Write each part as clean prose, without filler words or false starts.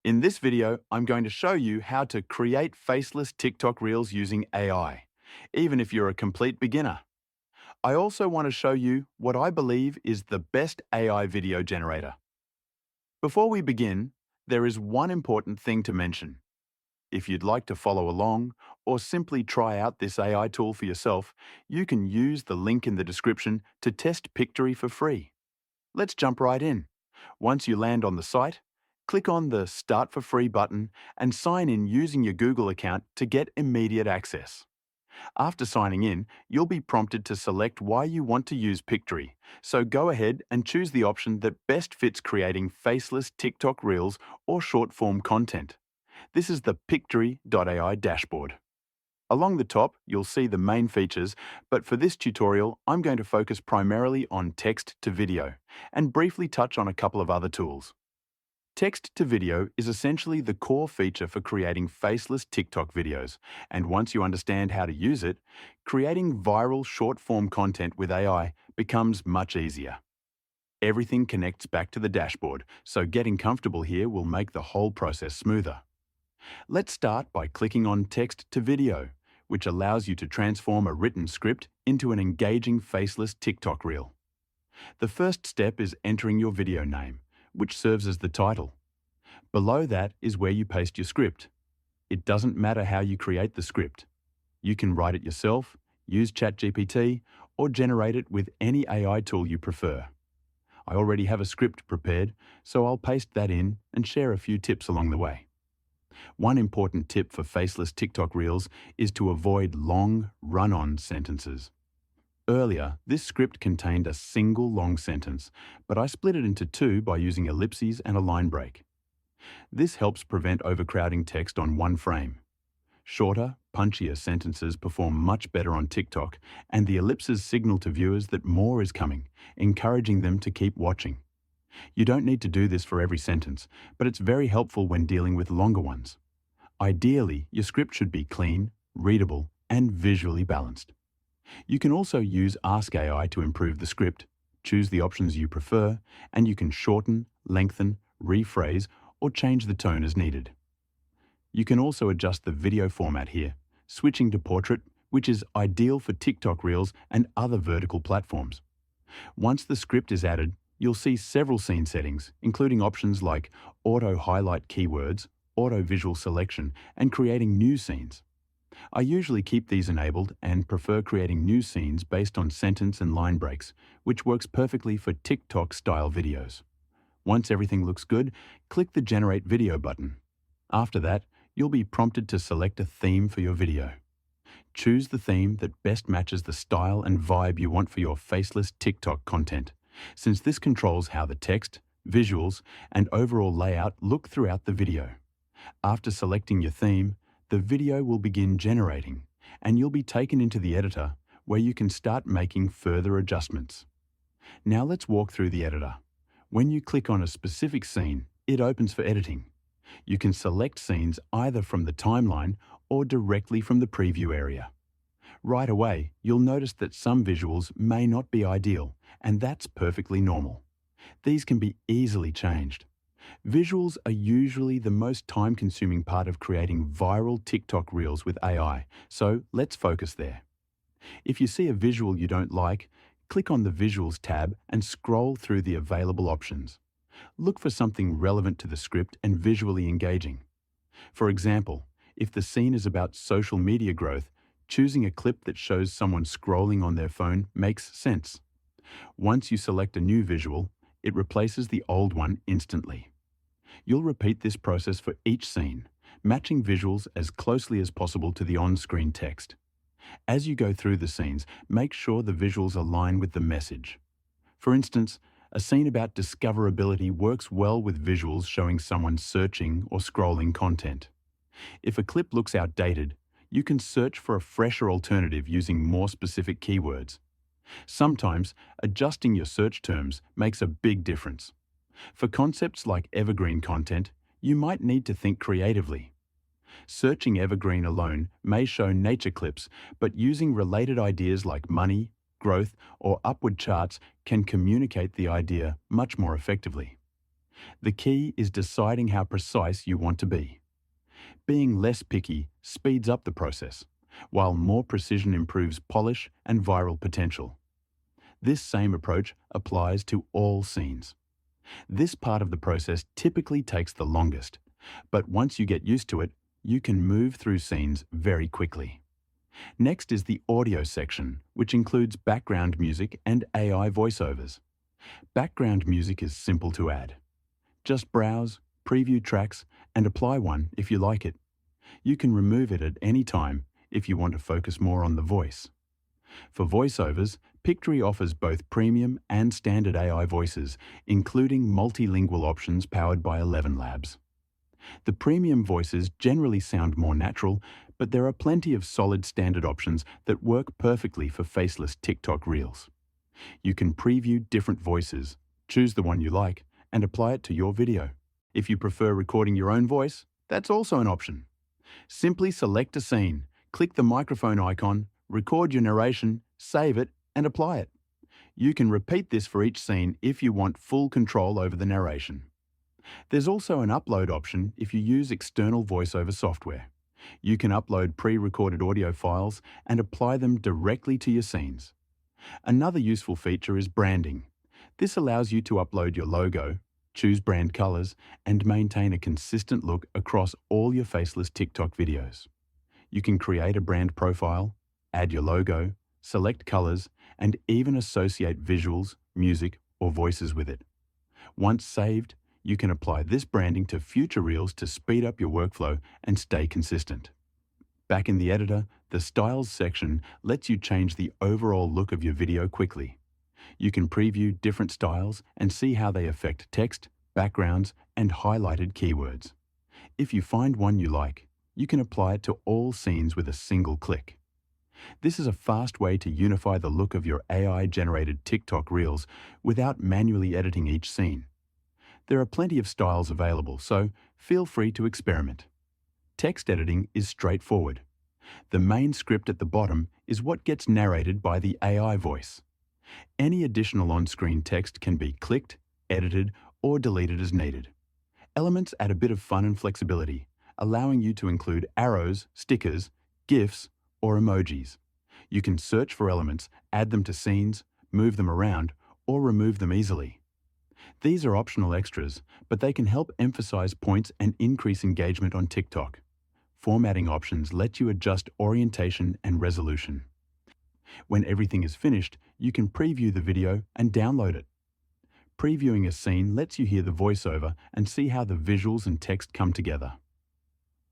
In this video, I'm going to show you how to create faceless TikTok Reels using AI, even if you're a complete beginner. I also want to show you what I believe is the best AI video generator. Before we begin, there is one important thing to mention. If you'd like to follow along or simply try out this AI tool for yourself, you can use the link in the description to test Pictory for free. Let's jump right in. Once you land on the site, click on the Start for Free button and sign in using your Google account to get immediate access. After signing in, you'll be prompted to select why you want to use Pictory, so go ahead and choose the option that best fits creating faceless TikTok Reels or short-form content. This is the Pictory.ai dashboard. Along the top, you'll see the main features, but for this tutorial, I'm going to focus primarily on text to video and briefly touch on a couple of other tools. Text to video is essentially the core feature for creating faceless TikTok videos, and once you understand how to use it, creating viral short-form content with AI becomes much easier. Everything connects back to the dashboard, so getting comfortable here will make the whole process smoother. Let's start by clicking on Text to Video, which allows you to transform a written script into an engaging faceless TikTok reel. The first step is entering your video name, which serves as the title. Below that is where you paste your script. It doesn't matter how you create the script. You can write it yourself, use ChatGPT, or generate it with any AI tool you prefer. I already have a script prepared, so I'll paste that in and share a few tips along the way. One important tip for faceless TikTok Reels is to avoid long, run-on sentences. Earlier, this script contained a single long sentence, but I split it into two by using ellipses and a line break. This helps prevent overcrowding text on one frame. Shorter, punchier sentences perform much better on TikTok, and the ellipses signal to viewers that more is coming, encouraging them to keep watching. You don't need to do this for every sentence, but it's very helpful when dealing with longer ones. Ideally, your script should be clean, readable, and visually balanced. You can also use Ask AI to improve the script, choose the options you prefer, and you can shorten, lengthen, rephrase, or change the tone as needed. You can also adjust the video format here, switching to portrait, which is ideal for TikTok Reels and other vertical platforms. Once the script is added, you'll see several scene settings, including options like auto-highlight keywords, auto-visual selection, and creating new scenes. I usually keep these enabled and prefer creating new scenes based on sentence and line breaks, which works perfectly for TikTok-style videos. Once everything looks good, click the Generate Video button. After that, you'll be prompted to select a theme for your video. Choose the theme that best matches the style and vibe you want for your faceless TikTok content, since this controls how the text, visuals, and overall layout look throughout the video. After selecting your theme, the video will begin generating, and you'll be taken into the editor, where you can start making further adjustments. Now let's walk through the editor. When you click on a specific scene, it opens for editing. You can select scenes either from the timeline or directly from the preview area. Right away, you'll notice that some visuals may not be ideal, and that's perfectly normal. These can be easily changed. Visuals are usually the most time-consuming part of creating viral TikTok Reels with AI, so let's focus there. If you see a visual you don't like, click on the Visuals tab and scroll through the available options. Look for something relevant to the script and visually engaging. For example, if the scene is about social media growth, choosing a clip that shows someone scrolling on their phone makes sense. Once you select a new visual, it replaces the old one instantly. You'll repeat this process for each scene, matching visuals as closely as possible to the on-screen text. As you go through the scenes, make sure the visuals align with the message. For instance, a scene about discoverability works well with visuals showing someone searching or scrolling content. If a clip looks outdated, you can search for a fresher alternative using more specific keywords. Sometimes, adjusting your search terms makes a big difference. For concepts like evergreen content, you might need to think creatively. Searching evergreen alone may show nature clips, but using related ideas like money, growth, or upward charts can communicate the idea much more effectively. The key is deciding how precise you want to be. Being less picky speeds up the process, while more precision improves polish and viral potential. This same approach applies to all scenes. This part of the process typically takes the longest, but once you get used to it, you can move through scenes very quickly. Next is the audio section, which includes background music and AI voiceovers. Background music is simple to add. Just browse, preview tracks, and apply one if you like it. You can remove it at any time if you want to focus more on the voice. For voiceovers, Pictory offers both premium and standard AI voices, including multilingual options powered by 11 Labs. The premium voices generally sound more natural, but there are plenty of solid standard options that work perfectly for faceless TikTok Reels. You can preview different voices, choose the one you like, and apply it to your video. If you prefer recording your own voice, that's also an option. Simply select a scene, click the microphone icon, record your narration, save it, and apply it. You can repeat this for each scene if you want full control over the narration. There's also an upload option if you use external voiceover software. You can upload pre-recorded audio files and apply them directly to your scenes. Another useful feature is branding. This allows you to upload your logo, choose brand colors, and maintain a consistent look across all your faceless TikTok videos. You can create a brand profile, add your logo, select colors, and even associate visuals, music, or voices with it. Once saved, you can apply this branding to future reels to speed up your workflow and stay consistent. Back in the editor, the Styles section lets you change the overall look of your video quickly. You can preview different styles and see how they affect text, backgrounds, and highlighted keywords. If you find one you like, you can apply it to all scenes with a single click. This is a fast way to unify the look of your AI-generated TikTok Reels without manually editing each scene. There are plenty of styles available, so feel free to experiment. Text editing is straightforward. The main script at the bottom is what gets narrated by the AI voice. Any additional on-screen text can be clicked, edited, or deleted as needed. Elements add a bit of fun and flexibility, allowing you to include arrows, stickers, GIFs, or emojis. You can search for elements, add them to scenes, move them around, or remove them easily. These are optional extras, but they can help emphasize points and increase engagement on TikTok. Formatting options let you adjust orientation and resolution. When everything is finished, you can preview the video and download it. Previewing a scene lets you hear the voiceover and see how the visuals and text come together.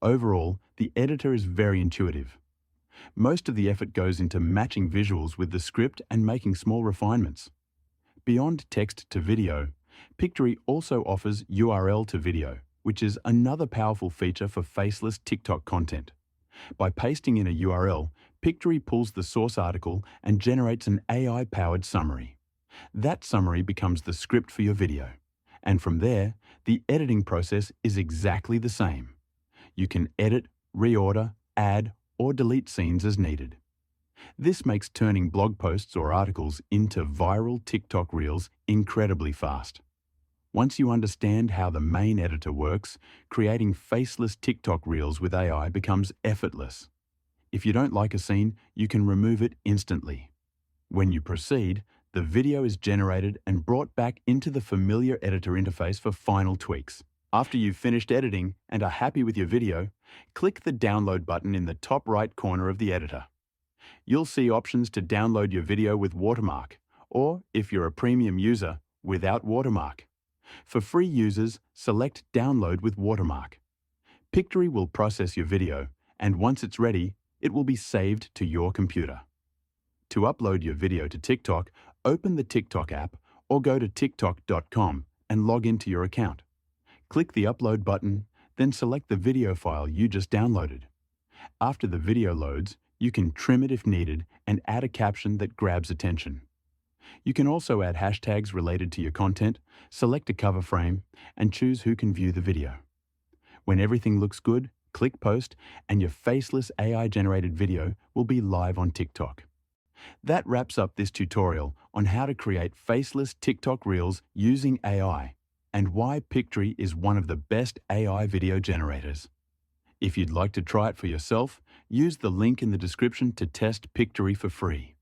Overall, the editor is very intuitive. Most of the effort goes into matching visuals with the script and making small refinements. Beyond text to video, Pictory also offers URL to video, which is another powerful feature for faceless TikTok content. By pasting in a URL, Pictory pulls the source article and generates an AI-powered summary. That summary becomes the script for your video. And from there, the editing process is exactly the same. You can edit, reorder, add, or delete scenes as needed. This makes turning blog posts or articles into viral TikTok Reels incredibly fast. Once you understand how the main editor works, creating faceless TikTok Reels with AI becomes effortless. If you don't like a scene, you can remove it instantly. When you proceed, the video is generated and brought back into the familiar editor interface for final tweaks. After you've finished editing and are happy with your video, click the download button in the top right corner of the editor. You'll see options to download your video with watermark, or if you're a premium user, without watermark. For free users, select Download with Watermark. Pictory will process your video, and once it's ready, it will be saved to your computer. To upload your video to TikTok, open the TikTok app or go to tiktok.com and log into your account. Click the Upload button, then select the video file you just downloaded. After the video loads, you can trim it if needed and add a caption that grabs attention. You can also add hashtags related to your content, select a cover frame, and choose who can view the video. When everything looks good, click Post, and your faceless AI-generated video will be live on TikTok. That wraps up this tutorial on how to create faceless TikTok Reels using AI. and why Pictory is one of the best AI video generators. If you'd like to try it for yourself, use the link in the description to test Pictory for free.